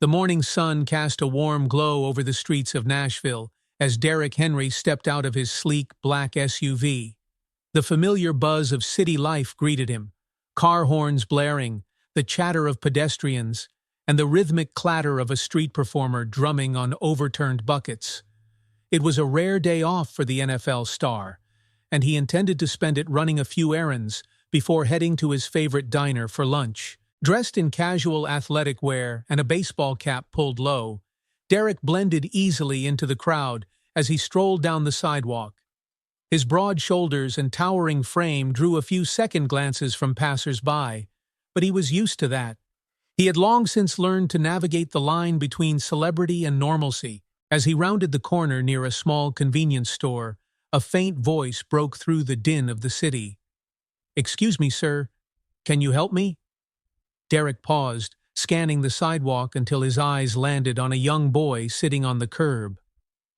The morning sun cast a warm glow over the streets of Nashville as Derrick Henry stepped out of his sleek black SUV. The familiar buzz of city life greeted him, car horns blaring, the chatter of pedestrians, and the rhythmic clatter of a street performer drumming on overturned buckets. It was a rare day off for the NFL star, and he intended to spend it running a few errands before heading to his favorite diner for lunch. Dressed in casual athletic wear and a baseball cap pulled low, Derrick blended easily into the crowd as he strolled down the sidewalk. His broad shoulders and towering frame drew a few second glances from passers-by, but he was used to that. He had long since learned to navigate the line between celebrity and normalcy. As he rounded the corner near a small convenience store, a faint voice broke through the din of the city. "Excuse me, sir. Can you help me?" Derrick paused, scanning the sidewalk until his eyes landed on a young boy sitting on the curb.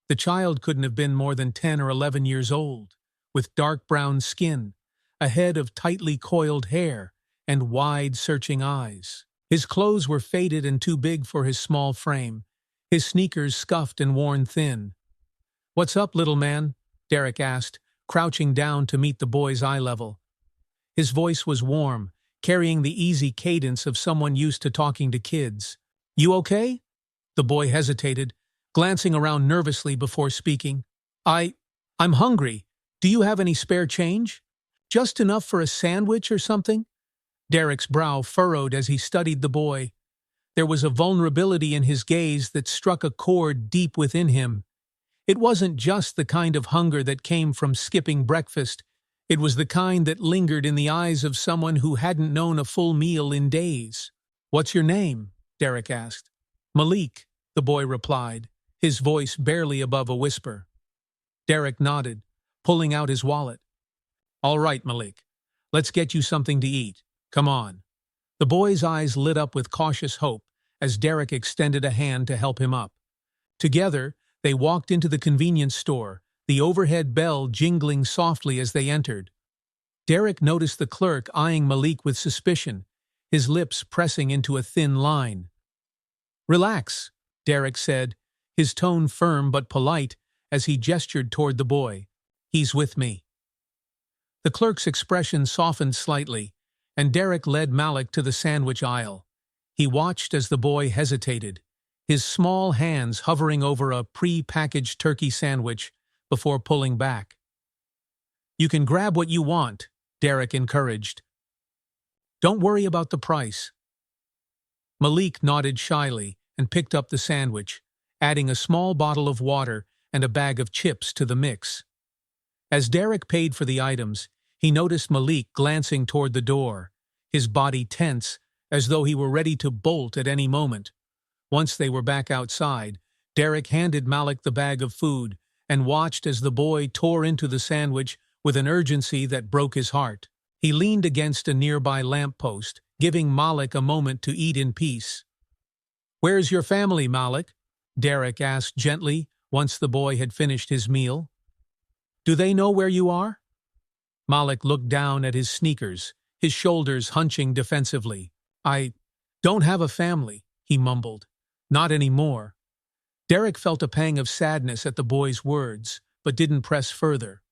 The child couldn't have been more than 10 or 11 years old, with dark brown skin, a head of tightly coiled hair, and wide, searching eyes. His clothes were faded and too big for his small frame, his sneakers scuffed and worn thin. "What's up, little man?" Derrick asked, crouching down to meet the boy's eye level. His voice was warm, carrying the easy cadence of someone used to talking to kids. "You okay?" The boy hesitated, glancing around nervously before speaking. I'm hungry. Do you have any spare change? Just enough for a sandwich or something?" Derrick's brow furrowed as he studied the boy. There was a vulnerability in his gaze that struck a chord deep within him. It wasn't just the kind of hunger that came from skipping breakfast. It was the kind that lingered in the eyes of someone who hadn't known a full meal in days. "What's your name?" Derrick asked. "Malik," the boy replied, his voice barely above a whisper. Derrick nodded, pulling out his wallet. "All right, Malik. Let's get you something to eat. Come on." The boy's eyes lit up with cautious hope as Derrick extended a hand to help him up. Together, they walked into the convenience store, the overhead bell jingling softly as they entered. Derrick noticed the clerk eyeing Malik with suspicion, his lips pressing into a thin line. "Relax," Derrick said, his tone firm but polite as he gestured toward the boy. "He's with me." The clerk's expression softened slightly, and Derrick led Malik to the sandwich aisle. He watched as the boy hesitated, his small hands hovering over a pre-packaged turkey sandwich before pulling back. "You can grab what you want," Derrick encouraged. "Don't worry about the price." Malik nodded shyly and picked up the sandwich, adding a small bottle of water and a bag of chips to the mix. As Derrick paid for the items, he noticed Malik glancing toward the door, his body tense, as though he were ready to bolt at any moment. Once they were back outside, Derrick handed Malik the bag of food and watched as the boy tore into the sandwich with an urgency that broke his heart. He leaned against a nearby lamppost, giving Malik a moment to eat in peace. "Where's your family, Malik?" Derrick asked gently once the boy had finished his meal. "Do they know where you are?" Malik looked down at his sneakers, his shoulders hunching defensively. "I don't have a family," he mumbled. "Not anymore." Derrick felt a pang of sadness at the boy's words, but didn't press further.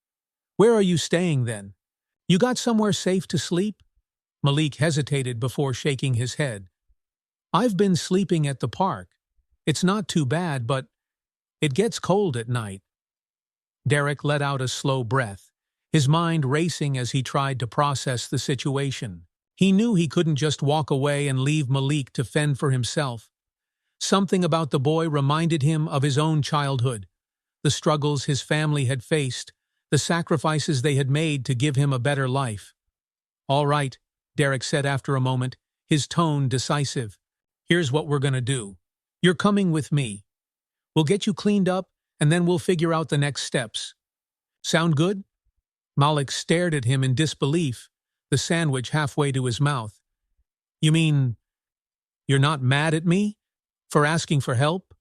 "Where are you staying then? You got somewhere safe to sleep?" Malik hesitated before shaking his head. "I've been sleeping at the park. It's not too bad, but it gets cold at night." Derrick let out a slow breath, his mind racing as he tried to process the situation. He knew he couldn't just walk away and leave Malik to fend for himself. Something about the boy reminded him of his own childhood, the struggles his family had faced, the sacrifices they had made to give him a better life. "All right," Derrick said after a moment, his tone decisive. "Here's what we're gonna do. You're coming with me. We'll get you cleaned up, and then we'll figure out the next steps. Sound good?" Malik stared at him in disbelief, the sandwich halfway to his mouth. "You mean, you're not mad at me for asking for help?"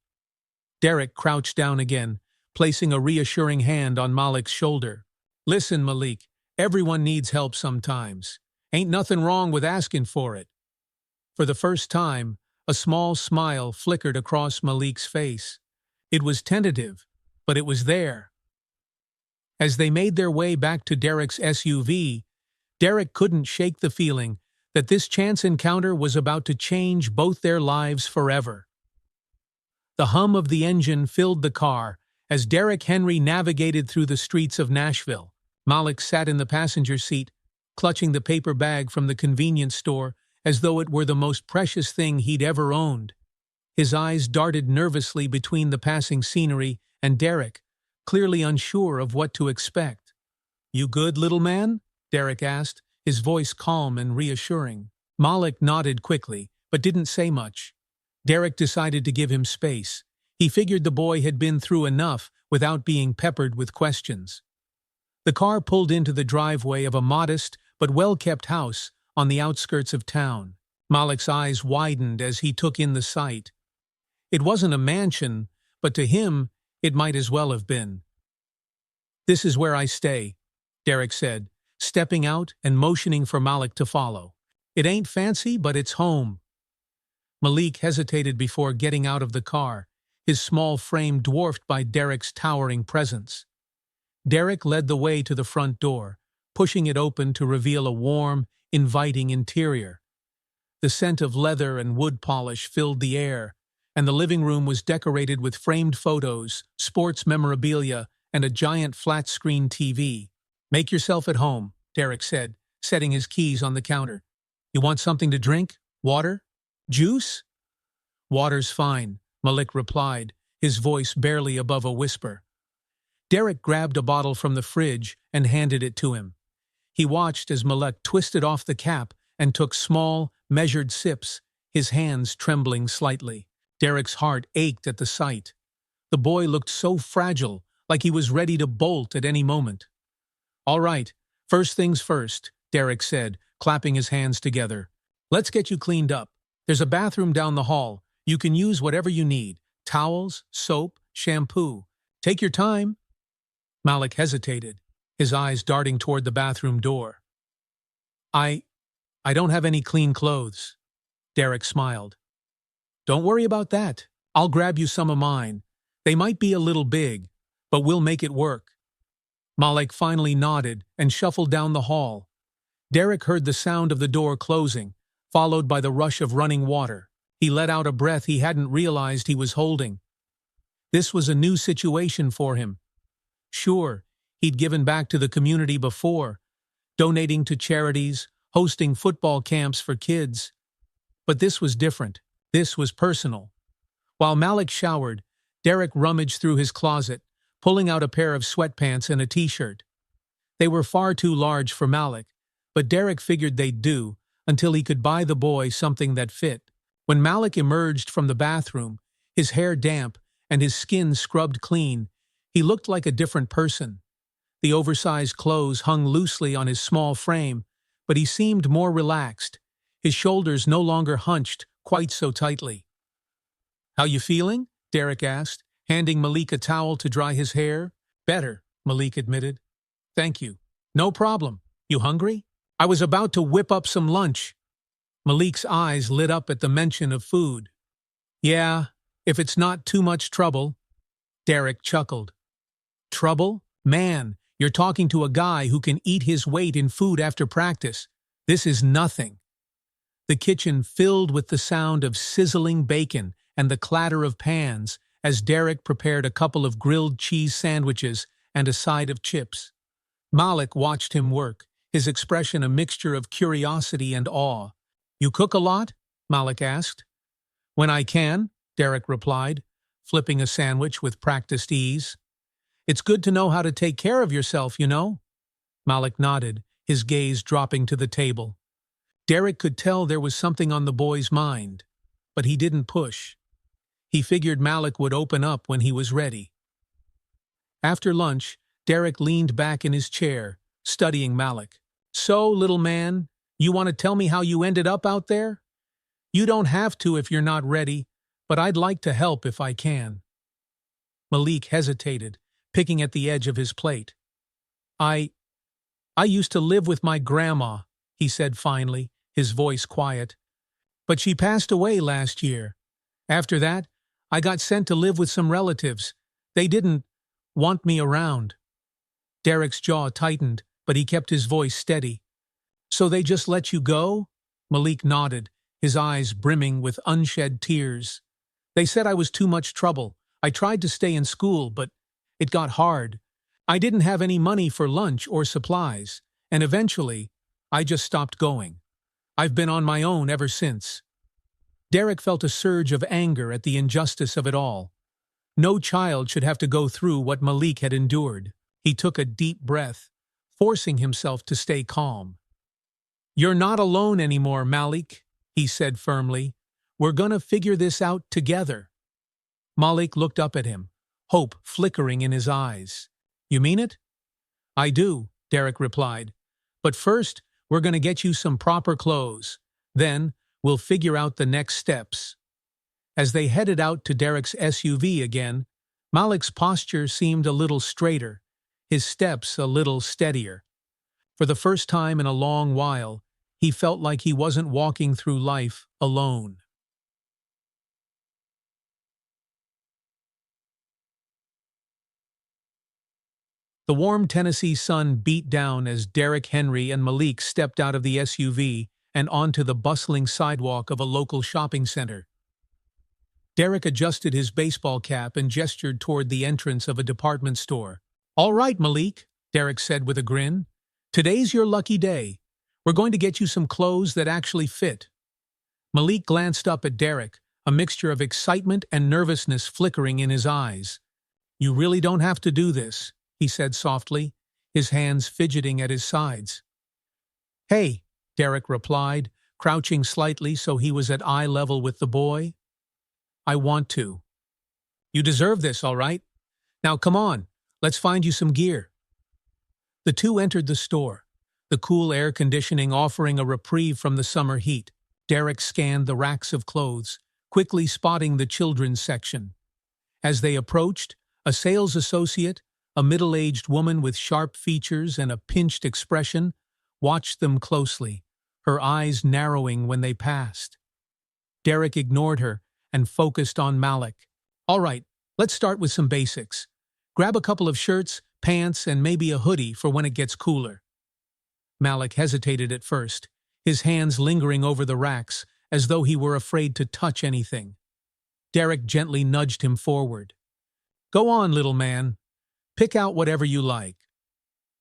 Derrick crouched down again, placing a reassuring hand on Malik's shoulder. "Listen, Malik, everyone needs help sometimes. Ain't nothing wrong with asking for it." For the first time, A small smile flickered across Malik's face. It was tentative, but it was there. As they made their way back to Derrick's SUV, Derrick couldn't shake the feeling that this chance encounter was about to change both their lives forever. The hum of the engine filled the car as Derrick Henry navigated through the streets of Nashville. Malik sat in the passenger seat, clutching the paper bag from the convenience store as though it were the most precious thing he'd ever owned. His eyes darted nervously between the passing scenery and Derrick, clearly unsure of what to expect. "You good, little man?" Derrick asked, his voice calm and reassuring. Malik nodded quickly, but didn't say much. Derrick decided to give him space. He figured the boy had been through enough without being peppered with questions. The car pulled into the driveway of a modest but well-kept house on the outskirts of town. Malik's eyes widened as he took in the sight. It wasn't a mansion, but to him, it might as well have been. "This is where I stay," Derrick said, stepping out and motioning for Malik to follow. "It ain't fancy, but it's home." Malik hesitated before getting out of the car, his small frame dwarfed by Derrick's towering presence. Derrick led the way to the front door, pushing it open to reveal a warm, inviting interior. The scent of leather and wood polish filled the air, and the living room was decorated with framed photos, sports memorabilia, and a giant flat-screen TV. "Make yourself at home," Derrick said, setting his keys on the counter. "You want something to drink? Water? Juice?" "Water's fine," Malik replied, his voice barely above a whisper. Derrick grabbed a bottle from the fridge and handed it to him. He watched as Malik twisted off the cap and took small, measured sips, his hands trembling slightly. Derrick's heart ached at the sight. The boy looked so fragile, like he was ready to bolt at any moment. "All right, first things first," Derrick said, clapping his hands together. "Let's get you cleaned up. There's a bathroom down the hall. You can use whatever you need. Towels, soap, shampoo. Take your time." Malik hesitated, his eyes darting toward the bathroom door. I don't have any clean clothes." Derrick smiled. "Don't worry about that. I'll grab you some of mine. They might be a little big, but we'll make it work." Malik finally nodded and shuffled down the hall. Derrick heard the sound of the door closing, followed by the rush of running water. He let out a breath he hadn't realized he was holding. This was a new situation for him. Sure, he'd given back to the community before, donating to charities, hosting football camps for kids. But this was different. This was personal. While Malik showered, Derrick rummaged through his closet, pulling out a pair of sweatpants and a t-shirt. They were far too large for Malik, but Derrick figured they'd do until he could buy the boy something that fit. When Malik emerged from the bathroom, his hair damp and his skin scrubbed clean, he looked like a different person. The oversized clothes hung loosely on his small frame, but he seemed more relaxed, his shoulders no longer hunched quite so tightly. "How you feeling?" Derrick asked, handing Malik a towel to dry his hair. "Better," Malik admitted. "Thank you." "No problem. You hungry?" "I was about to whip up some lunch." Malik's eyes lit up at the mention of food. "Yeah, if it's not too much trouble." Derrick chuckled. "Trouble? Man, you're talking to a guy who can eat his weight in food after practice. This is nothing." The kitchen filled with the sound of sizzling bacon and the clatter of pans as Derrick prepared a couple of grilled cheese sandwiches and a side of chips. Malik watched him work, his expression a mixture of curiosity and awe. "You cook a lot?" Malik asked. "When I can," Derrick replied, flipping a sandwich with practiced ease. "It's good to know how to take care of yourself, you know." Malik nodded, his gaze dropping to the table. Derrick could tell there was something on the boy's mind, but he didn't push. He figured Malik would open up when he was ready. After lunch, Derrick leaned back in his chair, studying Malik. "So, little man, you want to tell me how you ended up out there? You don't have to if you're not ready, but I'd like to help if I can." Malik hesitated, picking at the edge of his plate. I used to live with my grandma," he said finally, his voice quiet. But she passed away last year. After that, I got sent to live with some relatives. They didn't want me around. Derrick's jaw tightened, but he kept his voice steady. So they just let you go? Malik nodded, his eyes brimming with unshed tears. They said I was too much trouble. I tried to stay in school, but it got hard. I didn't have any money for lunch or supplies, and eventually, I just stopped going. I've been on my own ever since. Derrick felt a surge of anger at the injustice of it all. No child should have to go through what Malik had endured. He took a deep breath, forcing himself to stay calm. "You're not alone anymore, Malik," he said firmly. "We're gonna figure this out together." Malik looked up at him, hope flickering in his eyes. "You mean it?" "I do," Derrick replied. "But first, we're gonna get you some proper clothes. Then, we'll figure out the next steps." As they headed out to Derrick's SUV again, Malik's posture seemed a little straighter, his steps a little steadier. For the first time in a long while, he felt like he wasn't walking through life alone. The warm Tennessee sun beat down as Derrick Henry and Malik stepped out of the SUV and onto the bustling sidewalk of a local shopping center. Derrick adjusted his baseball cap and gestured toward the entrance of a department store. "All right, Malik," Derrick said with a grin. "Today's your lucky day. We're going to get you some clothes that actually fit." Malik glanced up at Derrick, a mixture of excitement and nervousness flickering in his eyes. "You really don't have to do this," he said softly, his hands fidgeting at his sides. "Hey," Derrick replied, crouching slightly so he was at eye level with the boy. "I want to." "You deserve this, all right? Now come on, let's find you some gear." The two entered the store, the cool air conditioning offering a reprieve from the summer heat. Derrick scanned the racks of clothes, quickly spotting the children's section. As they approached, a sales associate, a middle-aged woman with sharp features and a pinched expression, watched them closely, her eyes narrowing when they passed. Derrick ignored her and focused on Malik. "All right, let's start with some basics. Grab a couple of shirts, pants, and maybe a hoodie for when it gets cooler." Malik hesitated at first, his hands lingering over the racks as though he were afraid to touch anything. Derrick gently nudged him forward. "Go on, little man. Pick out whatever you like."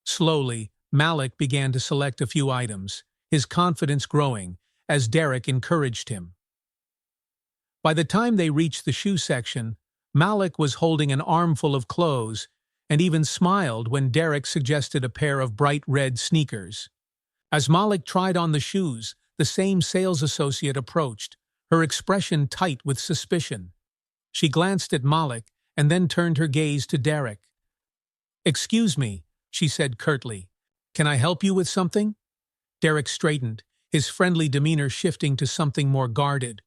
Slowly, Malik began to select a few items, his confidence growing as Derrick encouraged him. By the time they reached the shoe section, Malik was holding an armful of clothes and even smiled when Derrick suggested a pair of bright red sneakers. As Malik tried on the shoes, the same sales associate approached, her expression tight with suspicion. She glanced at Malik and then turned her gaze to Derrick. "Excuse me," she said curtly. "Can I help you with something?" Derrick straightened, his friendly demeanor shifting to something more guarded.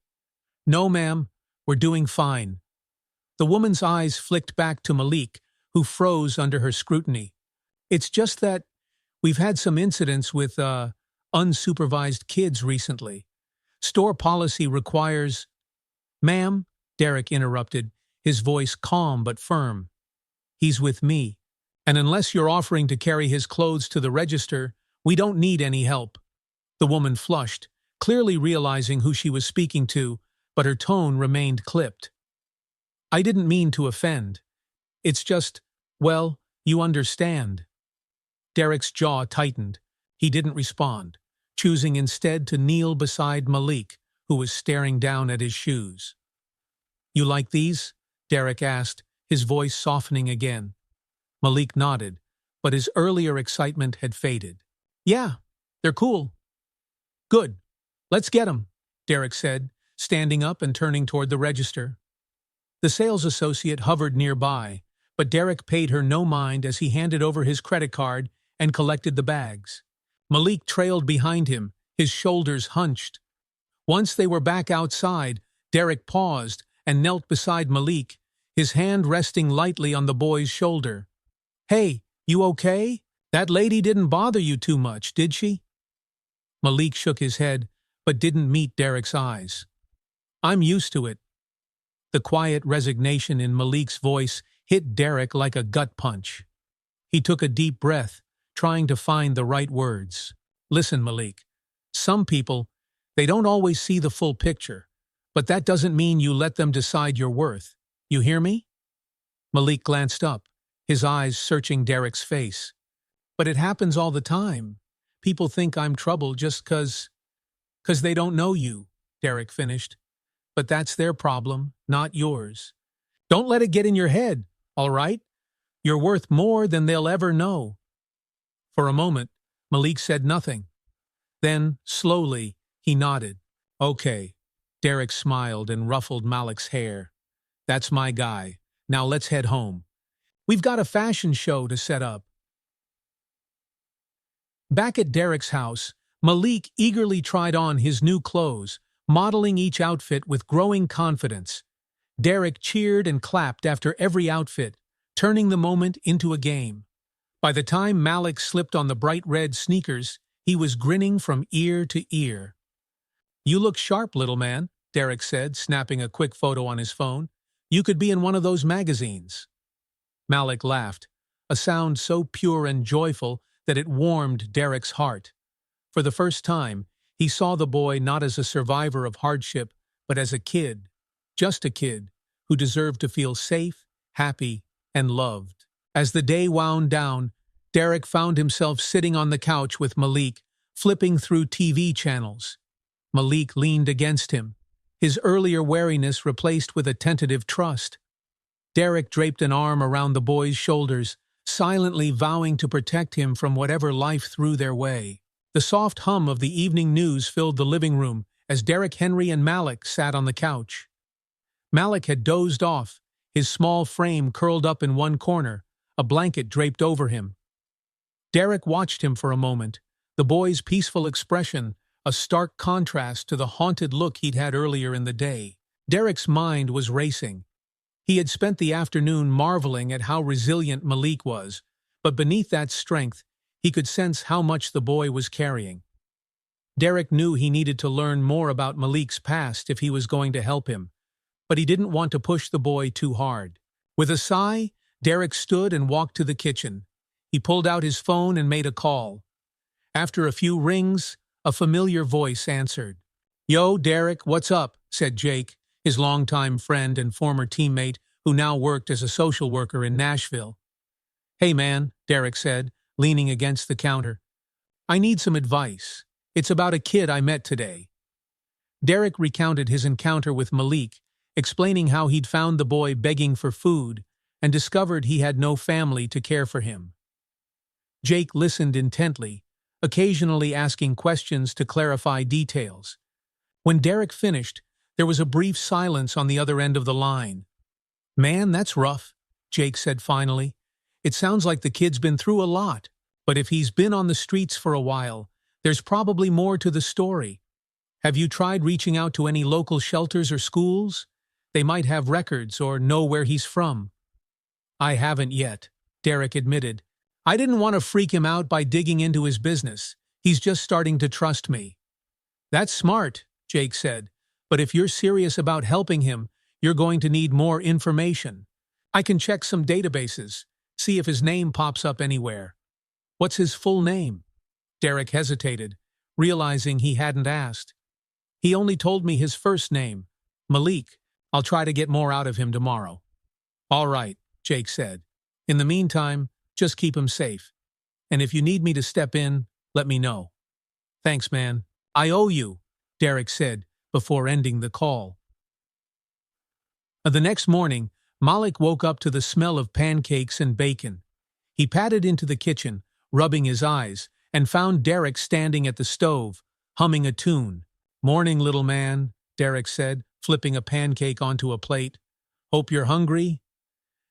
"No, ma'am, we're doing fine." The woman's eyes flicked back to Malik, who froze under her scrutiny. "It's just that we've had some incidents with, unsupervised kids recently. Store policy requires—" "Ma'am," Derrick interrupted, his voice calm but firm. "He's with me, and unless you're offering to carry his clothes to the register, we don't need any help." The woman flushed, clearly realizing who she was speaking to, but her tone remained clipped. "I didn't mean to offend. It's just, well, you understand." Derrick's jaw tightened. He didn't respond, choosing instead to kneel beside Malik, who was staring down at his shoes. "You like these?" Derrick asked, his voice softening again. Malik nodded, but his earlier excitement had faded. "Yeah, they're cool." "Good. Let's get 'em," Derrick said, standing up and turning toward the register. The sales associate hovered nearby, but Derrick paid her no mind as he handed over his credit card and collected the bags. Malik trailed behind him, his shoulders hunched. Once they were back outside, Derrick paused and knelt beside Malik, his hand resting lightly on the boy's shoulder. "Hey, you okay? That lady didn't bother you too much, did she?" Malik shook his head, but didn't meet Derrick's eyes. "I'm used to it." The quiet resignation in Malik's voice hit Derrick like a gut punch. He took a deep breath, trying to find the right words. "Listen, Malik, some people, they don't always see the full picture, but that doesn't mean you let them decide your worth. You hear me?" Malik glanced up, his eyes searching Derrick's face. "But it happens all the time. People think I'm trouble just 'cause they don't know you," Derrick finished. "But that's their problem, not yours. Don't let it get in your head, all right? You're worth more than they'll ever know." For a moment, Malik said nothing. Then, slowly, he nodded. "Okay." Derrick smiled and ruffled Malik's hair. "That's my guy. Now let's head home. We've got a fashion show to set up." Back at Derrick's house, Malik eagerly tried on his new clothes, modeling each outfit with growing confidence. Derrick cheered and clapped after every outfit, turning the moment into a game. By the time Malik slipped on the bright red sneakers, he was grinning from ear to ear. "You look sharp, little man," Derrick said, snapping a quick photo on his phone. "You could be in one of those magazines." Malik laughed, a sound so pure and joyful that it warmed Derrick's heart. For the first time, he saw the boy not as a survivor of hardship, but as a kid, just a kid, who deserved to feel safe, happy, and loved. As the day wound down, Derrick found himself sitting on the couch with Malik, flipping through TV channels. Malik leaned against him, his earlier wariness replaced with a tentative trust. Derrick draped an arm around the boy's shoulders, silently vowing to protect him from whatever life threw their way. The soft hum of the evening news filled the living room as Derrick Henry and Malik sat on the couch. Malik had dozed off, his small frame curled up in one corner, a blanket draped over him. Derrick watched him for a moment, the boy's peaceful expression a stark contrast to the haunted look he'd had earlier in the day. Derrick's mind was racing. He had spent the afternoon marveling at how resilient Malik was, but beneath that strength, he could sense how much the boy was carrying. Derrick knew he needed to learn more about Malik's past if he was going to help him, but he didn't want to push the boy too hard. With a sigh, Derrick stood and walked to the kitchen. He pulled out his phone and made a call. After a few rings, a familiar voice answered. "Yo, Derrick, what's up?" said Jake, his longtime friend and former teammate who now worked as a social worker in Nashville. "Hey man," Derrick said, leaning against the counter. "I need some advice. It's about a kid I met today." Derrick recounted his encounter with Malik, explaining how he'd found the boy begging for food and discovered he had no family to care for him. Jake listened intently, occasionally asking questions to clarify details. When Derrick finished, there was a brief silence on the other end of the line. "Man, that's rough," Jake said finally. "It sounds like the kid's been through a lot, but if he's been on the streets for a while, there's probably more to the story. Have you tried reaching out to any local shelters or schools? They might have records or know where he's from." "I haven't yet," Derrick admitted. "I didn't want to freak him out by digging into his business. He's just starting to trust me." "That's smart," Jake said. "But if you're serious about helping him, you're going to need more information. I can check some databases, see if his name pops up anywhere." "What's his full name?" Derrick hesitated, realizing he hadn't asked. "He only told me his first name, Malik. I'll try to get more out of him tomorrow." "All right," Jake said. "In the meantime, just keep him safe. And if you need me to step in, let me know." "Thanks, man. I owe you," Derrick said before ending the call. The next morning, Malik woke up to the smell of pancakes and bacon. He padded into the kitchen, rubbing his eyes, and found Derrick standing at the stove, humming a tune. "Morning, little man," Derrick said, flipping a pancake onto a plate. "Hope you're hungry?"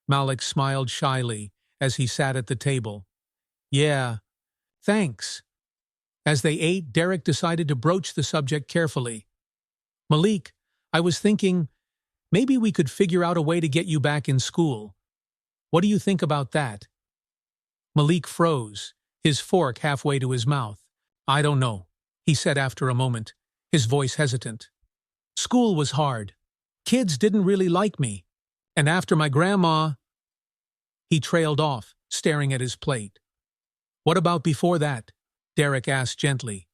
Malik smiled shyly as he sat at the table. "Yeah, thanks." As they ate, Derrick decided to broach the subject carefully. "Malik, I was thinking, maybe we could figure out a way to get you back in school. What do you think about that?" Malik froze, his fork halfway to his mouth. "I don't know," he said after a moment, his voice hesitant. School was hard. Kids didn't really like me. And after my grandma... He trailed off, staring at his plate. What about before that? Derrick asked gently.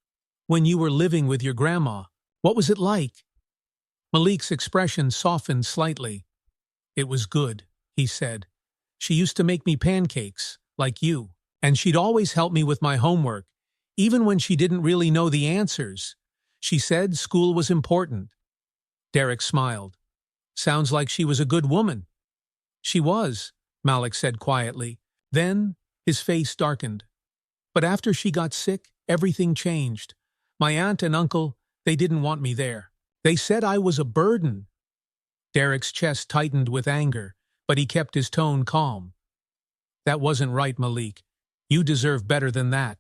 When you were living with your grandma, what was it like? Malik's expression softened slightly. It was good, he said. She used to make me pancakes, like you, and she'd always help me with my homework, even when she didn't really know the answers. She said school was important. Derrick smiled. Sounds like she was a good woman. She was, Malik said quietly. Then his face darkened. But after she got sick, everything changed. My aunt and uncle, they didn't want me there. They said I was a burden. Derrick's chest tightened with anger, but he kept his tone calm. That wasn't right, Malik. You deserve better than that.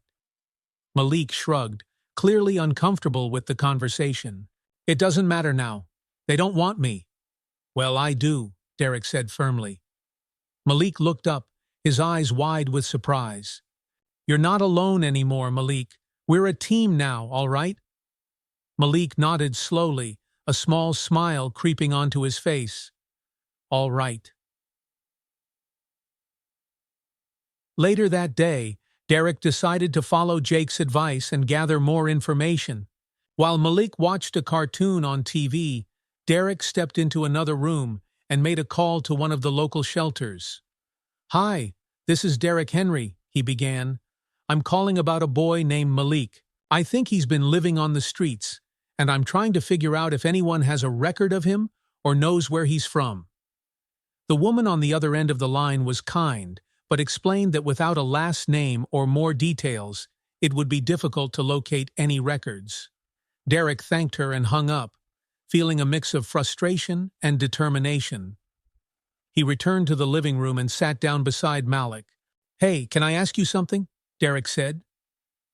Malik shrugged, clearly uncomfortable with the conversation. It doesn't matter now. They don't want me. Well, I do, Derrick said firmly. Malik looked up, his eyes wide with surprise. You're not alone anymore, Malik. We're a team now, all right? Malik nodded slowly, a small smile creeping onto his face. All right. Later that day, Derrick decided to follow Jake's advice and gather more information. While Malik watched a cartoon on TV, Derrick stepped into another room and made a call to one of the local shelters. Hi, this is Derrick Henry, he began. I'm calling about a boy named Malik. I think he's been living on the streets, and I'm trying to figure out if anyone has a record of him or knows where he's from. The woman on the other end of the line was kind, but explained that without a last name or more details, it would be difficult to locate any records. Derrick thanked her and hung up, feeling a mix of frustration and determination. He returned to the living room and sat down beside Malik. Hey, can I ask you something? Derrick said.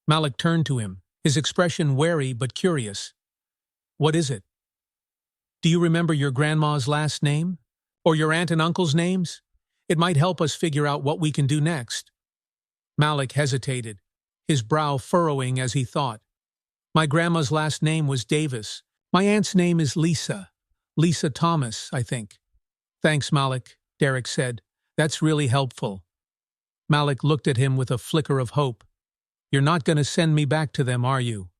Malik turned to him, his expression wary but curious. What is it? Do you remember your grandma's last name? Or your aunt and uncle's names? It might help us figure out what we can do next. Malik hesitated, his brow furrowing as he thought. My grandma's last name was Davis. My aunt's name is Lisa. Lisa Thomas, I think. Thanks, Malik, Derrick said. That's really helpful. Malik looked at him with a flicker of hope. You're not going to send me back to them, are you?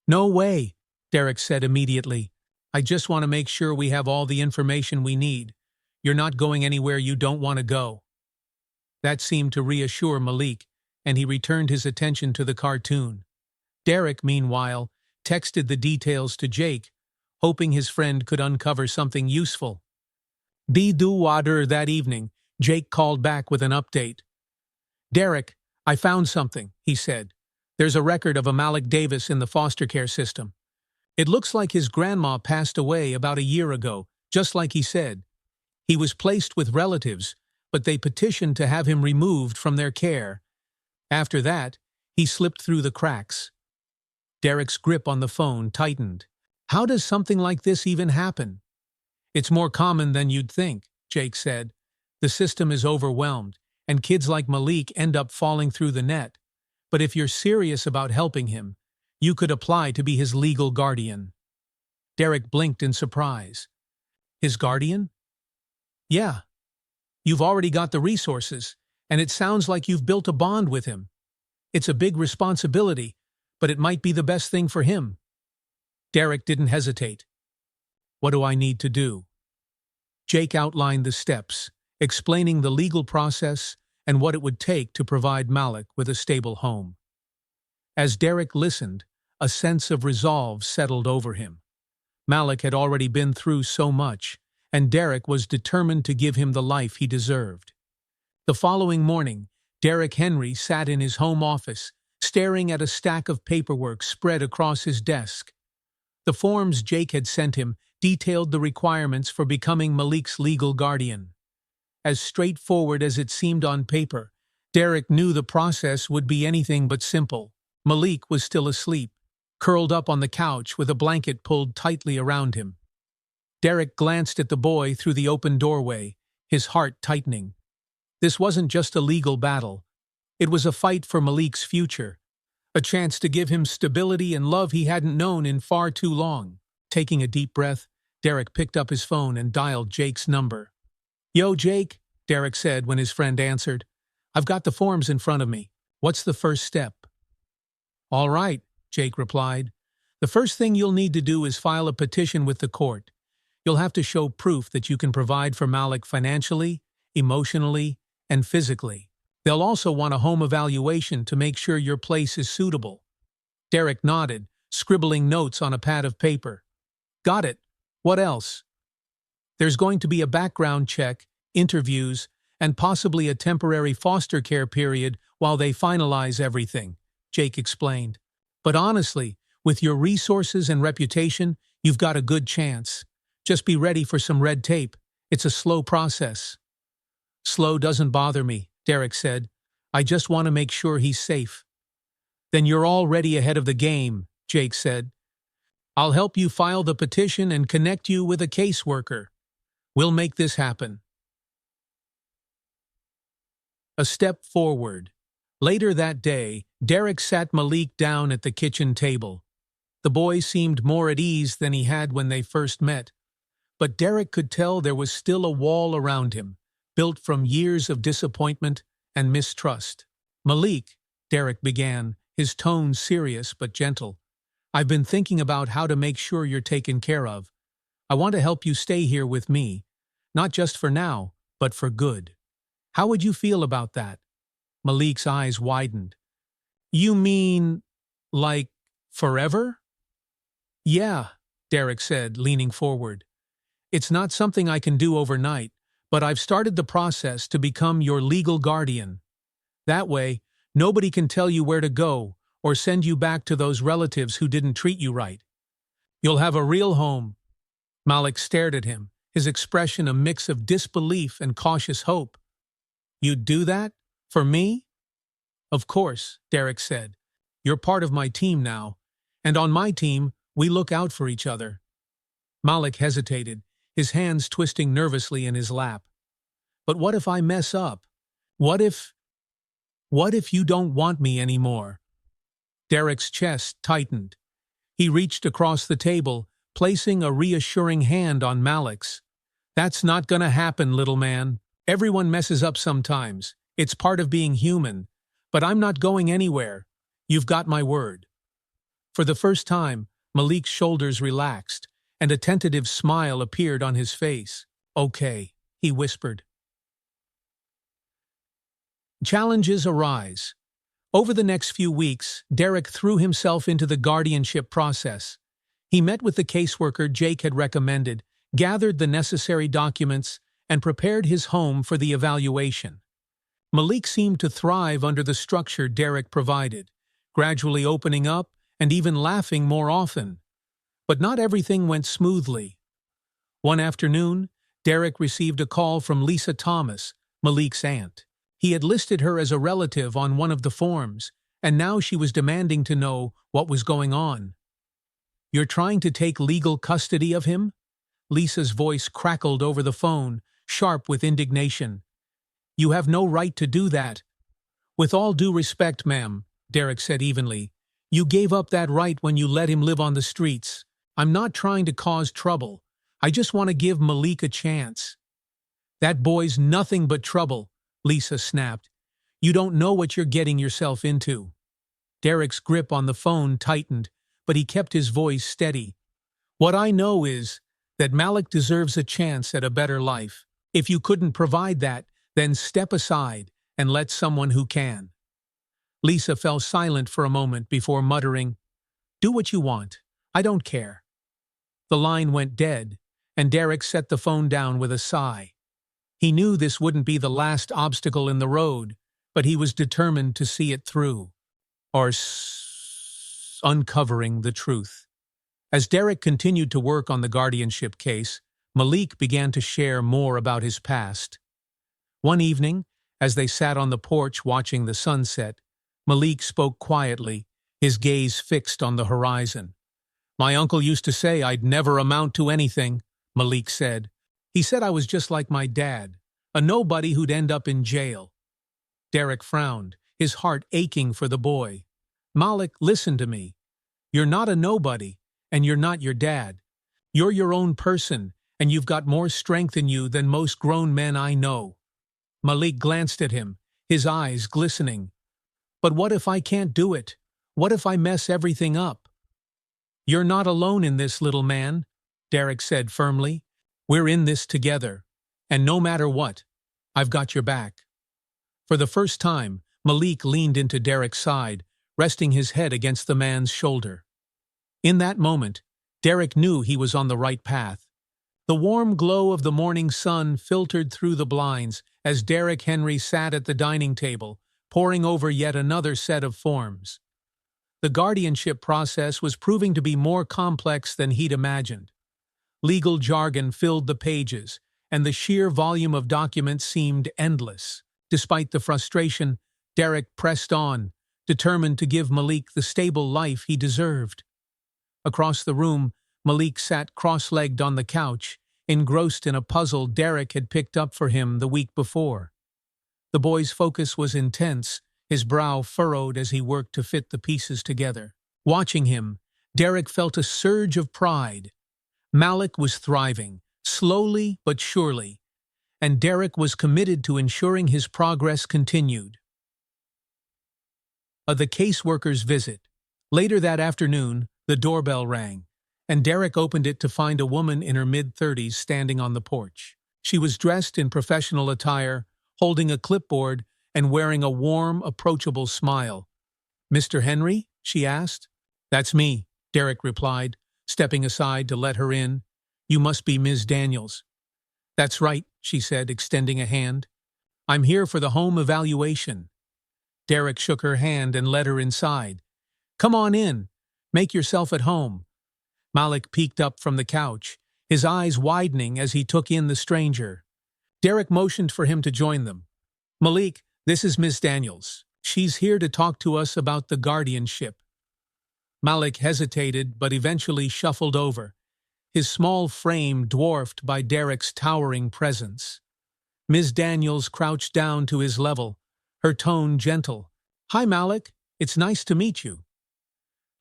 No way, Derrick said immediately. I just want to make sure we have all the information we need. You're not going anywhere you don't want to go. That seemed to reassure Malik, and he returned his attention to the cartoon. Derrick, meanwhile, texted the details to Jake, hoping his friend could uncover something useful. Water that evening, Jake called back with an update. Derrick, I found something, he said. There's a record of a Malik Davis in the foster care system. It looks like his grandma passed away about a year ago, just like he said. He was placed with relatives, but they petitioned to have him removed from their care. After that, he slipped through the cracks. Derrick's grip on the phone tightened. How does something like this even happen? It's more common than you'd think, Jake said. The system is overwhelmed, and kids like Malik end up falling through the net. But if you're serious about helping him, you could apply to be his legal guardian. Derrick blinked in surprise. His guardian? Yeah. You've already got the resources, and it sounds like you've built a bond with him. It's a big responsibility, but it might be the best thing for him. Derrick didn't hesitate. What do I need to do? Jake outlined the steps, explaining the legal process and what it would take to provide Malik with a stable home. As Derrick listened, a sense of resolve settled over him. Malik had already been through so much, and Derrick was determined to give him the life he deserved. The following morning, Derrick Henry sat in his home office, staring at a stack of paperwork spread across his desk. The forms Jake had sent him detailed the requirements for becoming Malik's legal guardian. As straightforward as it seemed on paper, Derrick knew the process would be anything but simple. Malik was still asleep, curled up on the couch with a blanket pulled tightly around him. Derrick glanced at the boy through the open doorway, his heart tightening. This wasn't just a legal battle. It was a fight for Malik's future, A chance to give him stability and love he hadn't known in far too long. Taking a deep breath, Derrick picked up his phone and dialed Jake's number. "Yo, Jake," Derrick said when his friend answered. "I've got the forms in front of me. What's the first step?" "All right," Jake replied. "The first thing you'll need to do is file a petition with the court. You'll have to show proof that you can provide for Malik financially, emotionally, and physically. They'll also want a home evaluation to make sure your place is suitable." Derrick nodded, scribbling notes on a pad of paper. "Got it. What else?" "There's going to be a background check, interviews, and possibly a temporary foster care period while they finalize everything," Jake explained. "But honestly, with your resources and reputation, you've got a good chance. Just be ready for some red tape. It's a slow process." "Slow doesn't bother me," Derrick said. "I just want to make sure he's safe." "Then you're already ahead of the game," Jake said. "I'll help you file the petition and connect you with a caseworker. We'll make this happen." A step forward. Later that day, Derrick sat Malik down at the kitchen table. The boy seemed more at ease than he had when they first met, but Derrick could tell there was still a wall around him, built from years of disappointment and mistrust. "Malik," Derrick began, his tone serious but gentle, "I've been thinking about how to make sure you're taken care of. I want to help you stay here with me, not just for now, but for good. How would you feel about that?" Malik's eyes widened. "You mean, like, forever?" "Yeah," Derrick said, leaning forward. "It's not something I can do overnight, but I've started the process to become your legal guardian. That way, nobody can tell you where to go or send you back to those relatives who didn't treat you right. You'll have a real home." Malik stared at him, his expression a mix of disbelief and cautious hope. "You'd do that? For me?" "Of course," Derrick said. "You're part of my team now, and on my team, we look out for each other." Malik hesitated, his hands twisting nervously in his lap. "But what if I mess up? What if you don't want me anymore?" Derrick's chest tightened. He reached across the table, placing a reassuring hand on Malik's. "That's not gonna happen, little man. Everyone messes up sometimes. It's part of being human. But I'm not going anywhere. You've got my word." For the first time, Malik's shoulders relaxed, and a tentative smile appeared on his face. "Okay," he whispered. Challenges arise. Over the next few weeks, Derrick threw himself into the guardianship process. He met with the caseworker Jake had recommended, gathered the necessary documents, and prepared his home for the evaluation. Malik seemed to thrive under the structure Derrick provided, gradually opening up and even laughing more often. But not everything went smoothly. One afternoon, Derrick received a call from Lisa Thomas, Malik's aunt. He had listed her as a relative on one of the forms, and now she was demanding to know what was going on. "You're trying to take legal custody of him?" Lisa's voice crackled over the phone, sharp with indignation. "You have no right to do that." "With all due respect, ma'am," Derrick said evenly, "you gave up that right when you let him live on the streets. I'm not trying to cause trouble. I just want to give Malik a chance." "That boy's nothing but trouble," Lisa snapped. "You don't know what you're getting yourself into." Derrick's grip on the phone tightened, but he kept his voice steady. "What I know is that Malik deserves a chance at a better life. If you couldn't provide that, then step aside and let someone who can." Lisa fell silent for a moment before muttering, "Do what you want. I don't care." The line went dead, and Derrick set the phone down with a sigh. He knew this wouldn't be the last obstacle in the road, but he was determined to see it through, or uncovering the truth. As Derrick continued to work on the guardianship case, Malik began to share more about his past. One evening, as they sat on the porch watching the sunset, Malik spoke quietly, his gaze fixed on the horizon. "My uncle used to say I'd never amount to anything," Malik said. "He said I was just like my dad, a nobody who'd end up in jail." Derrick frowned, his heart aching for the boy. Malik, listen to me. You're not a nobody, and you're not your dad. You're your own person, and you've got more strength in you than most grown men I know. Malik glanced at him, his eyes glistening. But what if I can't do it? What if I mess everything up? You're not alone in this, little man, Derrick said firmly. We're in this together, and no matter what, I've got your back. For the first time, Malik leaned into Derrick's side, resting his head against the man's shoulder. In that moment, Derrick knew he was on the right path. The warm glow of the morning sun filtered through the blinds as Derrick Henry sat at the dining table, poring over yet another set of forms. The guardianship process was proving to be more complex than he'd imagined. Legal jargon filled the pages, and the sheer volume of documents seemed endless. Despite the frustration, Derrick pressed on, determined to give Malik the stable life he deserved. Across the room, Malik sat cross-legged on the couch, engrossed in a puzzle Derrick had picked up for him the week before. The boy's focus was intense, his brow furrowed as he worked to fit the pieces together. Watching him, Derrick felt a surge of pride. Malik was thriving, slowly but surely, and Derrick was committed to ensuring his progress continued. The caseworker's visit. Later that afternoon, the doorbell rang, and Derrick opened it to find a woman in her mid-30s standing on the porch. She was dressed in professional attire, holding a clipboard and wearing a warm, approachable smile. "Mr. Henry?" she asked. "That's me," Derrick replied, stepping aside to let her in. "You must be Ms. Daniels." "That's right," she said, extending a hand. "I'm here for the home evaluation." Derrick shook her hand and led her inside. "Come on in. Make yourself at home." Malik peeked up from the couch, his eyes widening as he took in the stranger. Derrick motioned for him to join them. "Malik, this is Miss Daniels. She's here to talk to us about the guardianship." Malik hesitated but eventually shuffled over, his small frame dwarfed by Derrick's towering presence. Ms. Daniels crouched down to his level, her tone gentle. "Hi, Malik. It's nice to meet you."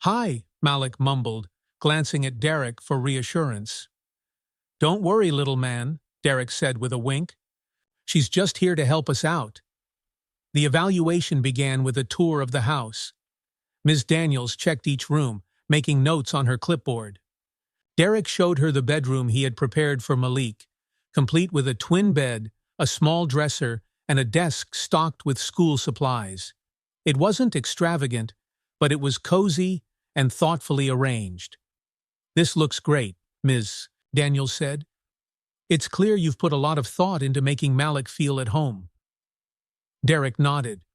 "Hi," Malik mumbled, glancing at Derrick for reassurance. "Don't worry, little man," Derrick said with a wink. "She's just here to help us out." The evaluation began with a tour of the house. Ms. Daniels checked each room, making notes on her clipboard. Derrick showed her the bedroom he had prepared for Malik, complete with a twin bed, a small dresser, and a desk stocked with school supplies. It wasn't extravagant, but it was cozy and thoughtfully arranged. "This looks great," Ms. Daniels said. "It's clear you've put a lot of thought into making Malik feel at home." Derrick nodded.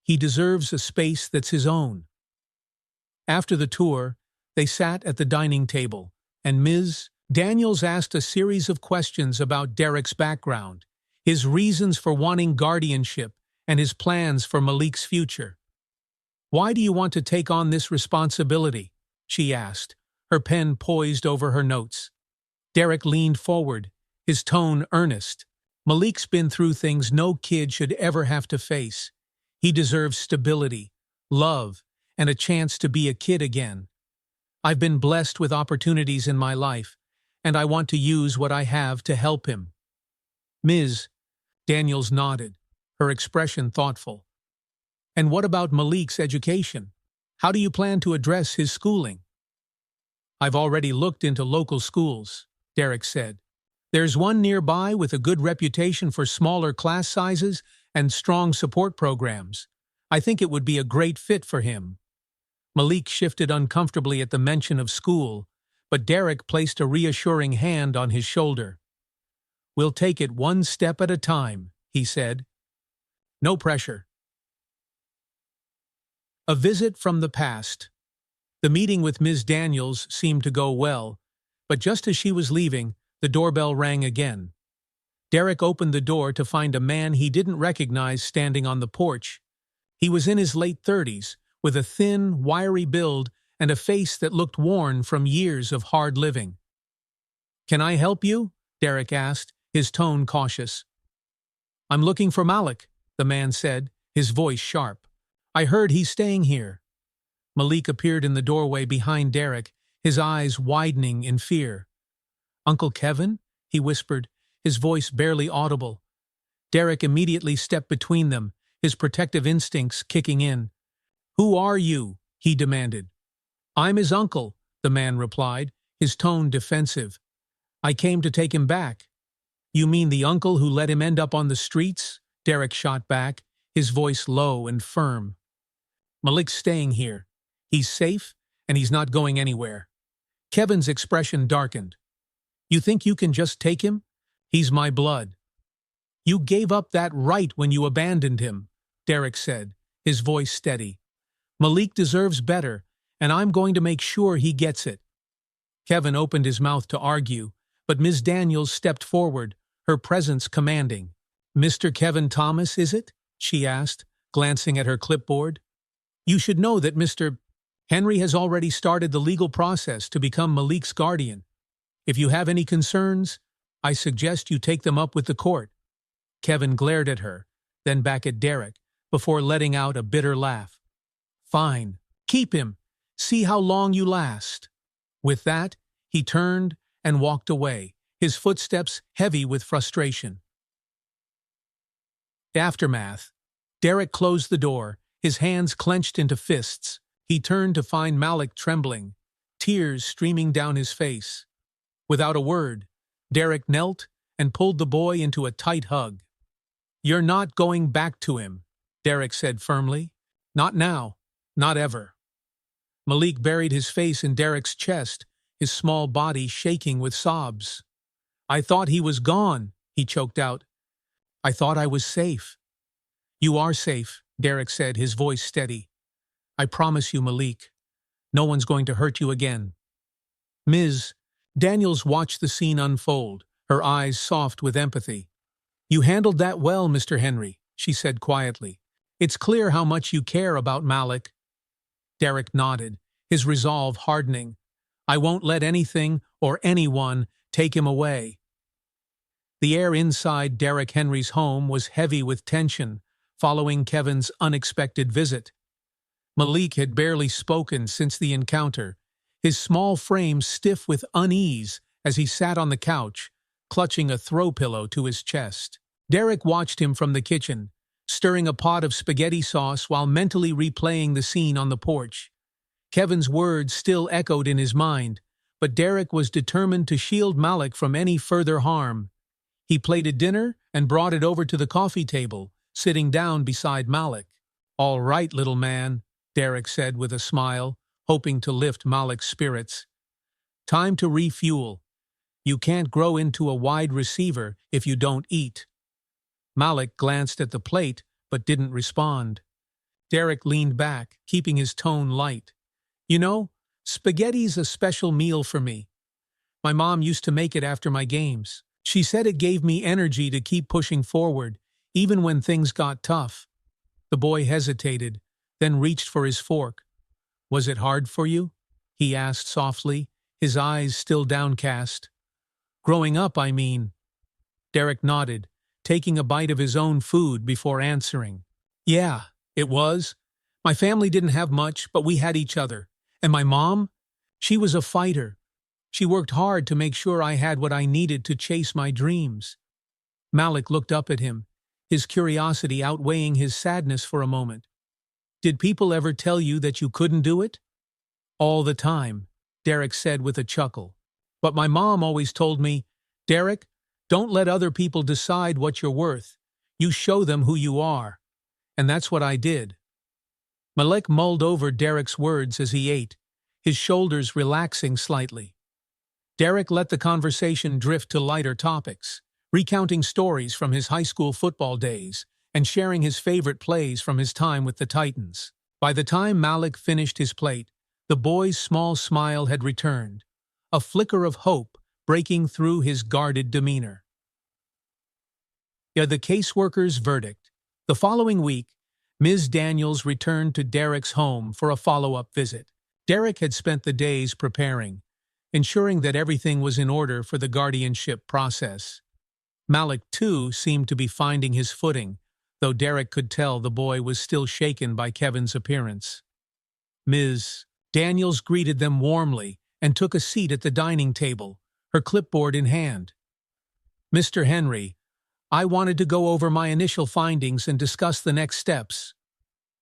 "He deserves a space that's his own." After the tour, they sat at the dining table, and Ms. Daniels asked a series of questions about Derrick's background, his reasons for wanting guardianship, and his plans for Malik's future. "Why do you want to take on this responsibility?" she asked, her pen poised over her notes. Derrick leaned forward, his tone earnest. "Malik's been through things no kid should ever have to face. He deserves stability, love, and a chance to be a kid again. I've been blessed with opportunities in my life, and I want to use what I have to help him." Ms. Daniels nodded, her expression thoughtful. "And what about Malik's education? How do you plan to address his schooling?" "I've already looked into local schools," Derrick said. "There's one nearby with a good reputation for smaller class sizes and strong support programs. I think it would be a great fit for him." Malik shifted uncomfortably at the mention of school, but Derrick placed a reassuring hand on his shoulder. "We'll take it one step at a time," he said. "No pressure." A visit from the past. The meeting with Ms. Daniels seemed to go well, but just as she was leaving, the doorbell rang again. Derrick opened the door to find a man he didn't recognize standing on the porch. He was in his late 30s, with a thin, wiry build and a face that looked worn from years of hard living. "Can I help you?" Derrick asked, his tone cautious. "I'm looking for Malik," the man said, his voice sharp. "I heard he's staying here." Malik appeared in the doorway behind Derrick, his eyes widening in fear. "Uncle Kevin?" he whispered, his voice barely audible. Derrick immediately stepped between them, his protective instincts kicking in. "Who are you?" he demanded. "I'm his uncle," the man replied, his tone defensive. "I came to take him back." "You mean the uncle who let him end up on the streets?" Derrick shot back, his voice low and firm. "Malik's staying here. He's safe, and he's not going anywhere." Kevin's expression darkened. "You think you can just take him? He's my blood." "You gave up that right when you abandoned him," Derrick said, his voice steady. "Malik deserves better, and I'm going to make sure he gets it." Kevin opened his mouth to argue, but Ms. Daniels stepped forward, her presence commanding. "Mr. Kevin Thomas, is it?" she asked, glancing at her clipboard. "You should know that Mr. Henry has already started the legal process to become Malik's guardian. If you have any concerns, I suggest you take them up with the court." Kevin glared at her, then back at Derrick, before letting out a bitter laugh. "Fine. Keep him. See how long you last." With that, he turned and walked away, his footsteps heavy with frustration. Aftermath. Derrick closed the door, his hands clenched into fists. He turned to find Malik trembling, tears streaming down his face. Without a word, Derrick knelt and pulled the boy into a tight hug. "You're not going back to him," Derrick said firmly. "Not now. Not ever." Malik buried his face in Derrick's chest, his small body shaking with sobs. "I thought he was gone," he choked out. "I thought I was safe." "You are safe," Derrick said, his voice steady. "I promise you, Malik. No one's going to hurt you again." Ms. Daniels watched the scene unfold, her eyes soft with empathy. "You handled that well, Mr. Henry," she said quietly. "It's clear how much you care about Malik." Derrick nodded, his resolve hardening. "I won't let anything or anyone take him away." The air inside Derrick Henry's home was heavy with tension, following Kevin's unexpected visit. Malik had barely spoken since the encounter, his small frame stiff with unease as he sat on the couch, clutching a throw pillow to his chest. Derrick watched him from the kitchen, stirring a pot of spaghetti sauce while mentally replaying the scene on the porch. Kevin's words still echoed in his mind, but Derrick was determined to shield Malik from any further harm. He plated dinner and brought it over to the coffee table, sitting down beside Malik. "All right, little man," Derrick said with a smile, hoping to lift Malik's spirits. "Time to refuel. You can't grow into a wide receiver if you don't eat." Malik glanced at the plate, but didn't respond. Derrick leaned back, keeping his tone light. "You know, spaghetti's a special meal for me. My mom used to make it after my games. She said it gave me energy to keep pushing forward, even when things got tough." The boy hesitated, then reached for his fork. "Was it hard for you?" he asked softly, his eyes still downcast. "Growing up, I mean." Derrick nodded, taking a bite of his own food before answering. "Yeah, it was. My family didn't have much, but we had each other. And my mom? She was a fighter. She worked hard to make sure I had what I needed to chase my dreams." Malik looked up at him, his curiosity outweighing his sadness for a moment. "Did people ever tell you that you couldn't do it?" "All the time," Derrick said with a chuckle. "But my mom always told me, 'Derrick, don't let other people decide what you're worth. You show them who you are.' And that's what I did." Malik mulled over Derrick's words as he ate, his shoulders relaxing slightly. Derrick let the conversation drift to lighter topics, recounting stories from his high school football days and sharing his favorite plays from his time with the Titans. By the time Malik finished his plate, the boy's small smile had returned, a flicker of hope breaking through his guarded demeanor. The caseworker's verdict. The following week, Ms. Daniels returned to Derrick's home for a follow-up visit. Derrick had spent the days preparing, ensuring that everything was in order for the guardianship process. Malik, too, seemed to be finding his footing, though Derrick could tell the boy was still shaken by Kevin's appearance. Ms. Daniels greeted them warmly and took a seat at the dining table, her clipboard in hand. Mr. Henry, I wanted to go over my initial findings and discuss the next steps.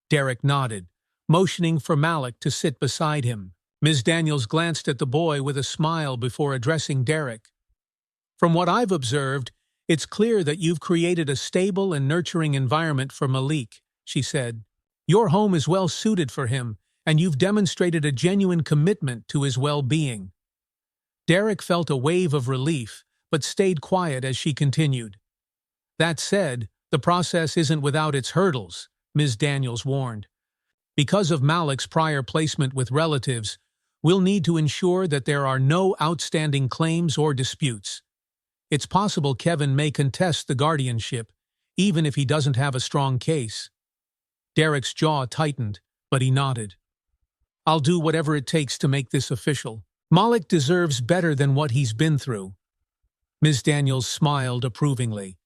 Derrick nodded, motioning for Malik to sit beside him. Ms. Daniels glanced at the boy with a smile before addressing Derrick. From what I've observed, it's clear that you've created a stable and nurturing environment for Malik, she said. Your home is well suited for him, and you've demonstrated a genuine commitment to his well-being. Derrick felt a wave of relief, but stayed quiet as she continued. That said, the process isn't without its hurdles, Ms. Daniels warned. Because of Malik's prior placement with relatives, we'll need to ensure that there are no outstanding claims or disputes. It's possible Kevin may contest the guardianship, even if he doesn't have a strong case. Derrick's jaw tightened, but he nodded. I'll do whatever it takes to make this official. Malik deserves better than what he's been through. Ms. Daniels smiled approvingly.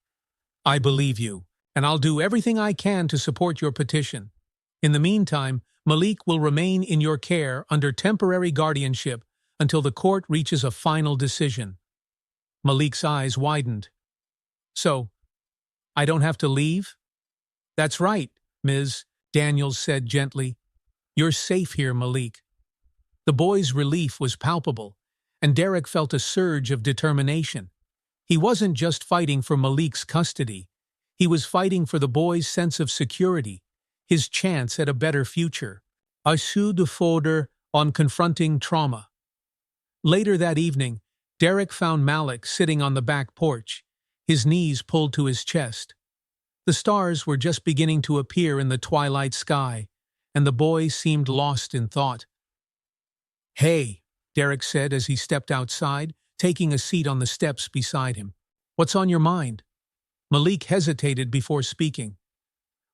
I believe you, and I'll do everything I can to support your petition. In the meantime, Malik will remain in your care under temporary guardianship until the court reaches a final decision. Malik's eyes widened. So, I don't have to leave? That's right, Ms. Daniels said gently. You're safe here, Malik. The boy's relief was palpable, and Derrick felt a surge of determination. He wasn't just fighting for Malik's custody. He was fighting for the boy's sense of security, his chance at a better future. A coup de foudre on confronting trauma. Later that evening, Derrick found Malik sitting on the back porch, his knees pulled to his chest. The stars were just beginning to appear in the twilight sky, and the boy seemed lost in thought. Hey, Derrick said as he stepped outside, taking a seat on the steps beside him. What's on your mind? Malik hesitated before speaking.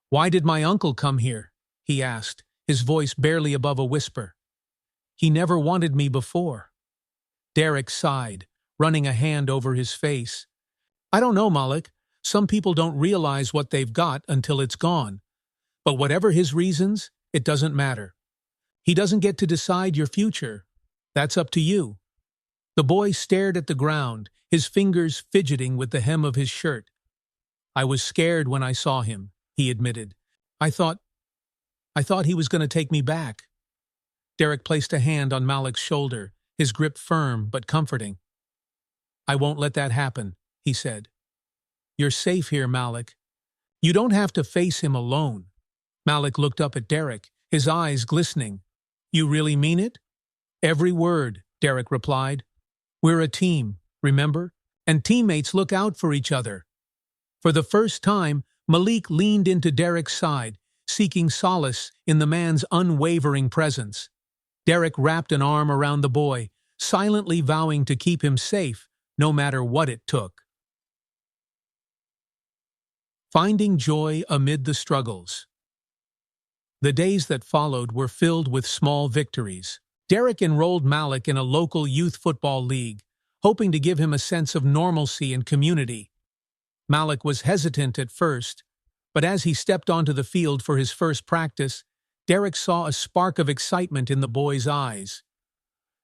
Why did my uncle come here? He asked, his voice barely above a whisper. He never wanted me before. Derrick sighed, running a hand over his face. I don't know, Malik. Some people don't realize what they've got until it's gone. But whatever his reasons, it doesn't matter. He doesn't get to decide your future. That's up to you. The boy stared at the ground, his fingers fidgeting with the hem of his shirt. I was scared when I saw him, he admitted. I thought he was going to take me back. Derrick placed a hand on Malik's shoulder, his grip firm but comforting. I won't let that happen, he said. You're safe here, Malik. You don't have to face him alone. Malik looked up at Derrick, his eyes glistening. You really mean it? Every word, Derrick replied. We're a team, remember? And teammates look out for each other. For the first time, Malik leaned into Derrick's side, seeking solace in the man's unwavering presence. Derrick wrapped an arm around the boy, silently vowing to keep him safe, no matter what it took. Finding joy amid the struggles. The days that followed were filled with small victories. Derrick enrolled Malik in a local youth football league, hoping to give him a sense of normalcy and community. Malik was hesitant at first, but as he stepped onto the field for his first practice, Derrick saw a spark of excitement in the boy's eyes.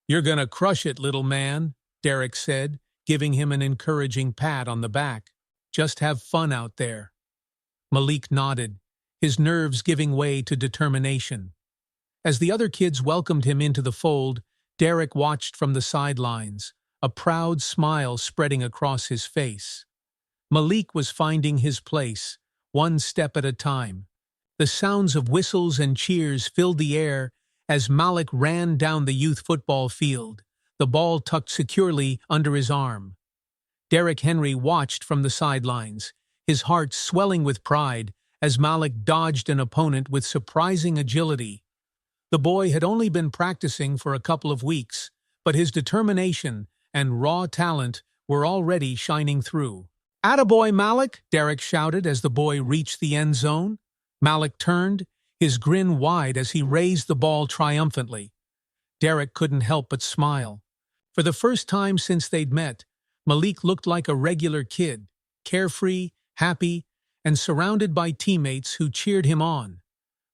You're gonna crush it, little man, Derrick said, giving him an encouraging pat on the back. Just have fun out there. Malik nodded, his nerves giving way to determination. As the other kids welcomed him into the fold, Derrick watched from the sidelines, a proud smile spreading across his face. Malik was finding his place, one step at a time. The sounds of whistles and cheers filled the air as Malik ran down the youth football field, the ball tucked securely under his arm. Derrick Henry watched from the sidelines, his heart swelling with pride as Malik dodged an opponent with surprising agility. The boy had only been practicing for a couple of weeks, but his determination and raw talent were already shining through. "Attaboy, Malik!" Derrick shouted as the boy reached the end zone. Malik turned, his grin wide as he raised the ball triumphantly. Derrick couldn't help but smile. For the first time since they'd met, Malik looked like a regular kid, carefree, happy, and surrounded by teammates who cheered him on.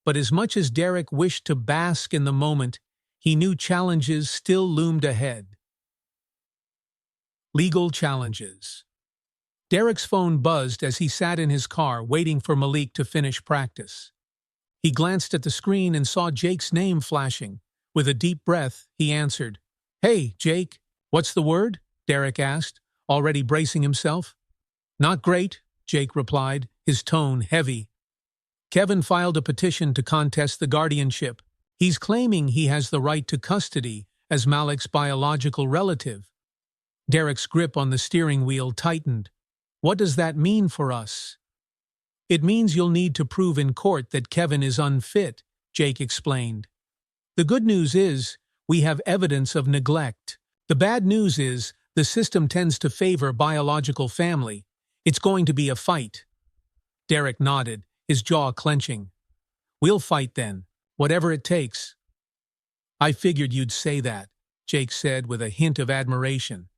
But as much as Derrick wished to bask in the moment, he knew challenges still loomed ahead. Legal challenges. Derrick's phone buzzed as he sat in his car waiting for Malik to finish practice. He glanced at the screen and saw Jake's name flashing. With a deep breath, he answered. "Hey, Jake, what's the word?" Derrick asked, already bracing himself. "Not great," Jake replied, his tone heavy. "Kevin filed a petition to contest the guardianship. He's claiming he has the right to custody as Malik's biological relative." Derrick's grip on the steering wheel tightened. "What does that mean for us?" "It means you'll need to prove in court that Kevin is unfit," Jake explained. "The good news is, we have evidence of neglect. The bad news is, the system tends to favor biological family. It's going to be a fight." Derrick nodded, his jaw clenching. "We'll fight then, whatever it takes." "I figured you'd say that," Jake said with a hint of admiration.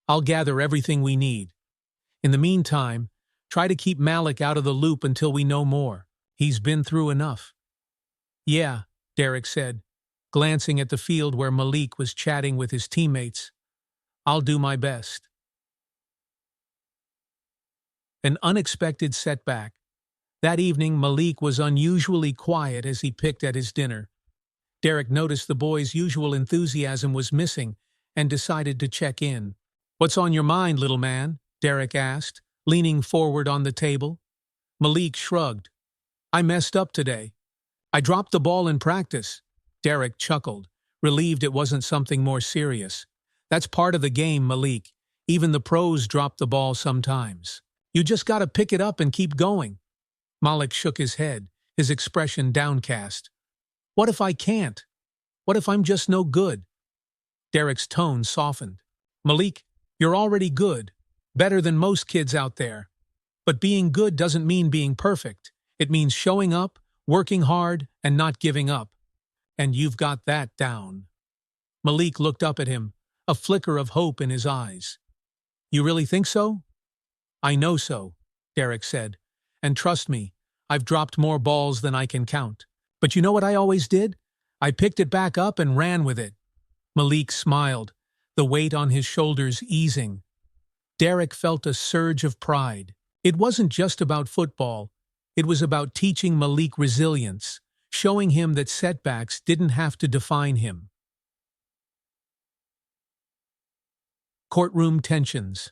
"I'll gather everything we need. In the meantime, try to keep Malik out of the loop until we know more. He's been through enough." "Yeah," Derrick said, glancing at the field where Malik was chatting with his teammates. "I'll do my best." An unexpected setback. That evening, Malik was unusually quiet as he picked at his dinner. Derrick noticed the boy's usual enthusiasm was missing and decided to check in. "What's on your mind, little man?" Derrick asked, leaning forward on the table. Malik shrugged. "I messed up today. I dropped the ball in practice." Derrick chuckled, relieved it wasn't something more serious. "That's part of the game, Malik. Even the pros drop the ball sometimes. You just gotta pick it up and keep going." Malik shook his head, his expression downcast. "What if I can't? What if I'm just no good?" Derrick's tone softened. "Malik, you're already good, better than most kids out there. But being good doesn't mean being perfect. It means showing up, working hard, and not giving up. And you've got that down." Malik looked up at him, a flicker of hope in his eyes. "You really think so?" "I know so," Derrick said. "And trust me, I've dropped more balls than I can count. But you know what I always did? I picked it back up and ran with it." Malik smiled, the weight on his shoulders easing. Derrick felt a surge of pride. It wasn't just about football. It was about teaching Malik resilience, showing him that setbacks didn't have to define him. Courtroom tensions.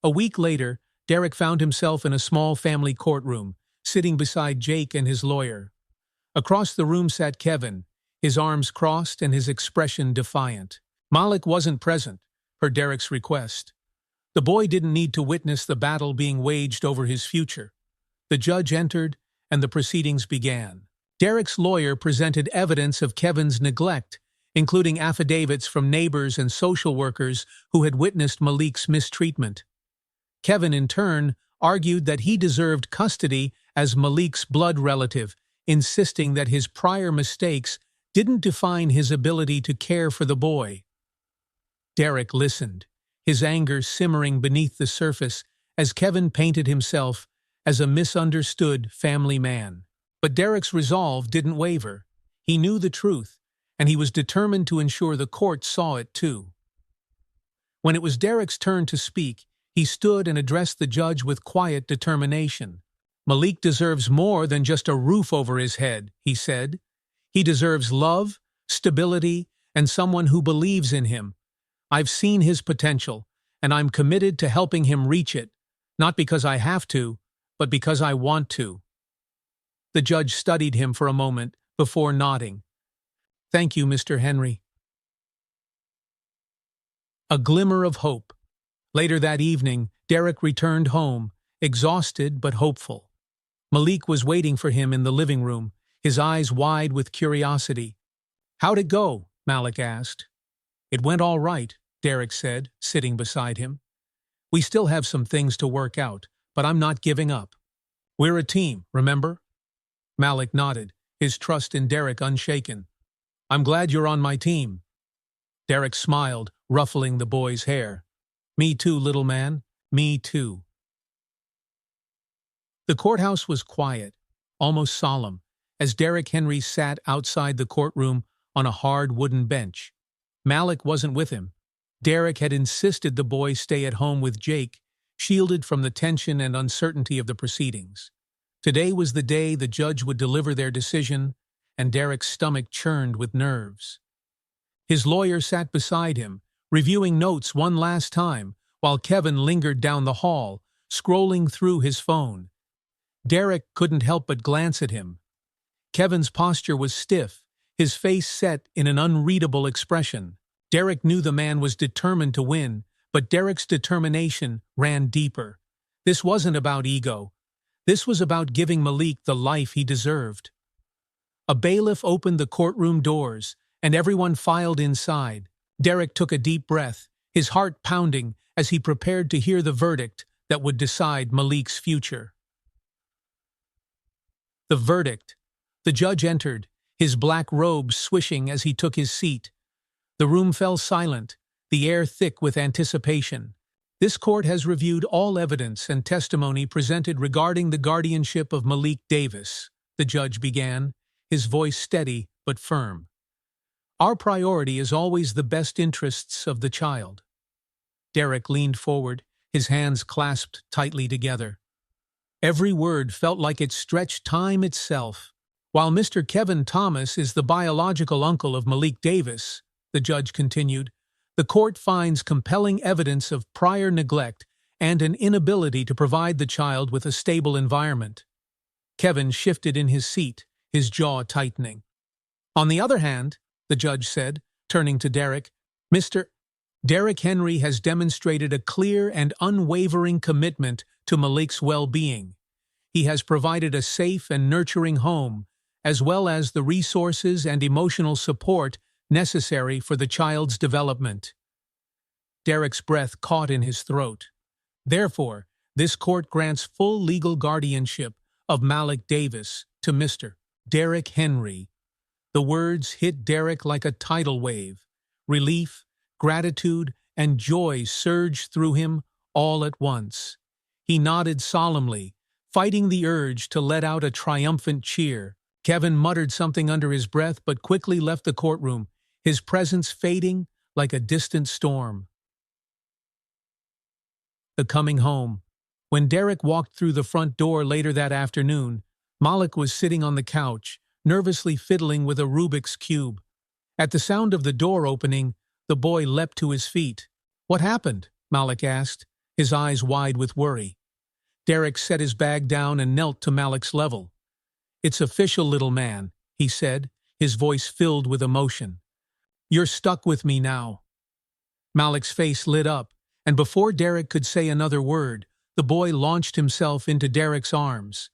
A week later, Derrick found himself in a small family courtroom, sitting beside Jake and his lawyer. Across the room sat Kevin, his arms crossed and his expression defiant. Malik wasn't present, per Derrick's request. The boy didn't need to witness the battle being waged over his future. The judge entered, and the proceedings began. Derrick's lawyer presented evidence of Kevin's neglect, including affidavits from neighbors and social workers who had witnessed Malik's mistreatment. Kevin, in turn, argued that he deserved custody as Malik's blood relative, insisting that his prior mistakes didn't define his ability to care for the boy. Derrick listened, his anger simmering beneath the surface as Kevin painted himself as a misunderstood family man. But Derrick's resolve didn't waver. He knew the truth, and he was determined to ensure the court saw it too. When it was Derrick's turn to speak, he stood and addressed the judge with quiet determination. "Malik deserves more than just a roof over his head," he said. "He deserves love, stability, and someone who believes in him. I've seen his potential, and I'm committed to helping him reach it, not because I have to, but because I want to." The judge studied him for a moment before nodding. "Thank you, Mr. Henry." A glimmer of hope. Later that evening, Derrick returned home, exhausted but hopeful. Malik was waiting for him in the living room, his eyes wide with curiosity. "How'd it go?" Malik asked. "It went all right," Derrick said, sitting beside him. "We still have some things to work out, but I'm not giving up. We're a team, remember?" Malik nodded, his trust in Derrick unshaken. "I'm glad you're on my team." Derrick smiled, ruffling the boy's hair. "Me too, little man. Me too." The courthouse was quiet, almost solemn, as Derrick Henry sat outside the courtroom on a hard wooden bench. Malik wasn't with him. Derrick had insisted the boy stay at home with Jake, shielded from the tension and uncertainty of the proceedings. Today was the day the judge would deliver their decision, and Derrick's stomach churned with nerves. His lawyer sat beside him, reviewing notes one last time, while Kevin lingered down the hall, scrolling through his phone. Derrick couldn't help but glance at him. Kevin's posture was stiff, his face set in an unreadable expression. Derrick knew the man was determined to win, but Derrick's determination ran deeper. This wasn't about ego. This was about giving Malik the life he deserved. A bailiff opened the courtroom doors, and everyone filed inside. Derrick took a deep breath, his heart pounding as he prepared to hear the verdict that would decide Malik's future. The verdict. The judge entered, his black robe swishing as he took his seat. The room fell silent, the air thick with anticipation. This court has reviewed all evidence and testimony presented regarding the guardianship of Malik Davis, the judge began, his voice steady but firm. Our priority is always the best interests of the child. Derrick leaned forward, his hands clasped tightly together. Every word felt like it stretched time itself. While Mr. Kevin Thomas is the biological uncle of Malik Davis, the judge continued, the court finds compelling evidence of prior neglect and an inability to provide the child with a stable environment. Kevin shifted in his seat, his jaw tightening. On the other hand, the judge said, turning to Derrick, Mr. Derrick Henry has demonstrated a clear and unwavering commitment to Malik's well-being. He has provided a safe and nurturing home, as well as the resources and emotional support necessary for the child's development. Derrick's breath caught in his throat. Therefore, this court grants full legal guardianship of Malik Davis to Mr. Derrick Henry. The words hit Derrick like a tidal wave. Relief, gratitude, and joy surged through him all at once. He nodded solemnly, fighting the urge to let out a triumphant cheer. Kevin muttered something under his breath but quickly left the courtroom, his presence fading like a distant storm. The coming home. When Derrick walked through the front door later that afternoon, Malik was sitting on the couch, nervously fiddling with a Rubik's Cube. At the sound of the door opening, the boy leapt to his feet. What happened? Malik asked, his eyes wide with worry. Derrick set his bag down and knelt to Malik's level. It's official, little man, he said, his voice filled with emotion. You're stuck with me now. Malik's face lit up, and before Derrick could say another word, the boy launched himself into Derrick's arms.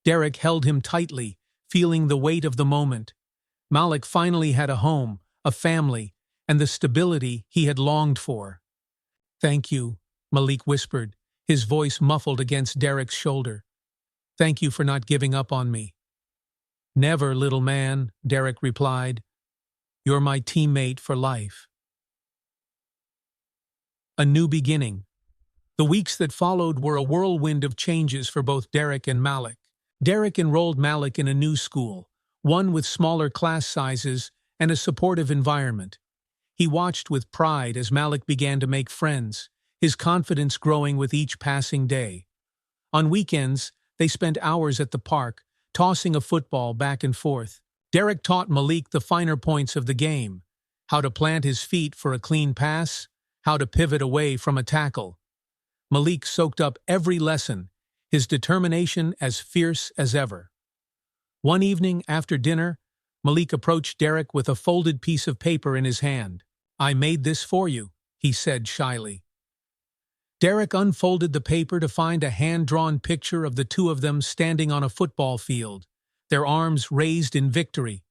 Derrick held him tightly, feeling the weight of the moment. Malik finally had a home, a family, and the stability he had longed for. Thank you, Malik whispered, his voice muffled against Derrick's shoulder. Thank you for not giving up on me. Never, little man, Derrick replied. You're my teammate for life. A new beginning. The weeks that followed were a whirlwind of changes for both Derrick and Malik. Derrick enrolled Malik in a new school, one with smaller class sizes and a supportive environment. He watched with pride as Malik began to make friends, his confidence growing with each passing day. On weekends, they spent hours at the park, tossing a football back and forth. Derrick taught Malik the finer points of the game, how to plant his feet for a clean pass, how to pivot away from a tackle. Malik soaked up every lesson, his determination as fierce as ever. One evening after dinner, Malik approached Derrick with a folded piece of paper in his hand. I made this for you, he said shyly. Derrick unfolded the paper to find a hand-drawn picture of the two of them standing on a football field, their arms raised in victory.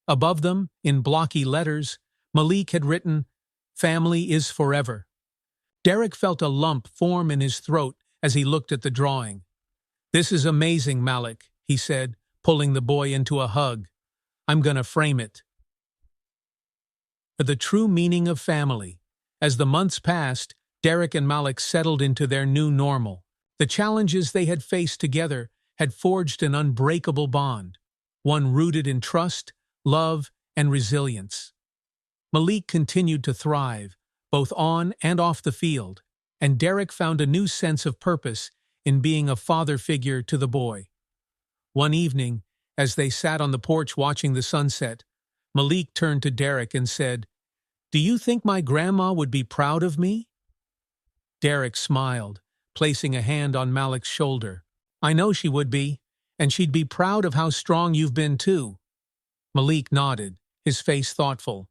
Above them, in blocky letters, Malik had written, Family is forever. Derrick felt a lump form in his throat as he looked at the drawing. This is amazing, Malik, he said, pulling the boy into a hug. I'm gonna frame it. The true meaning of family. As the months passed, Derrick and Malik settled into their new normal. The challenges they had faced together had forged an unbreakable bond. one rooted in trust, love, and resilience. Malik continued to thrive, both on and off the field, and Derrick found a new sense of purpose in being a father figure to the boy. One evening, as they sat on the porch watching the sunset, Malik turned to Derrick and said, "Do you think my grandma would be proud of me?" Derrick smiled, placing a hand on Malik's shoulder. "I know she would be, and she'd be proud of how strong you've been too." Malik nodded, his face thoughtful.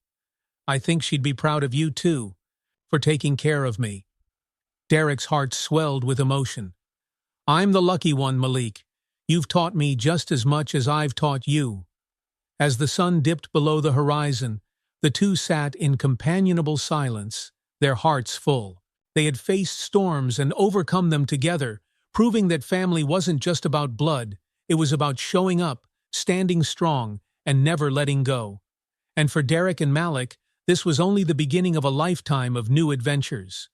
"I think she'd be proud of you too, for taking care of me." Derrick's heart swelled with emotion. "I'm the lucky one, Malik. You've taught me just as much as I've taught you." As the sun dipped below the horizon, the two sat in companionable silence, their hearts full. They had faced storms and overcome them together, proving that family wasn't just about blood, it was about showing up, standing strong, and never letting go. And for Derrick and Malik, this was only the beginning of a lifetime of new adventures.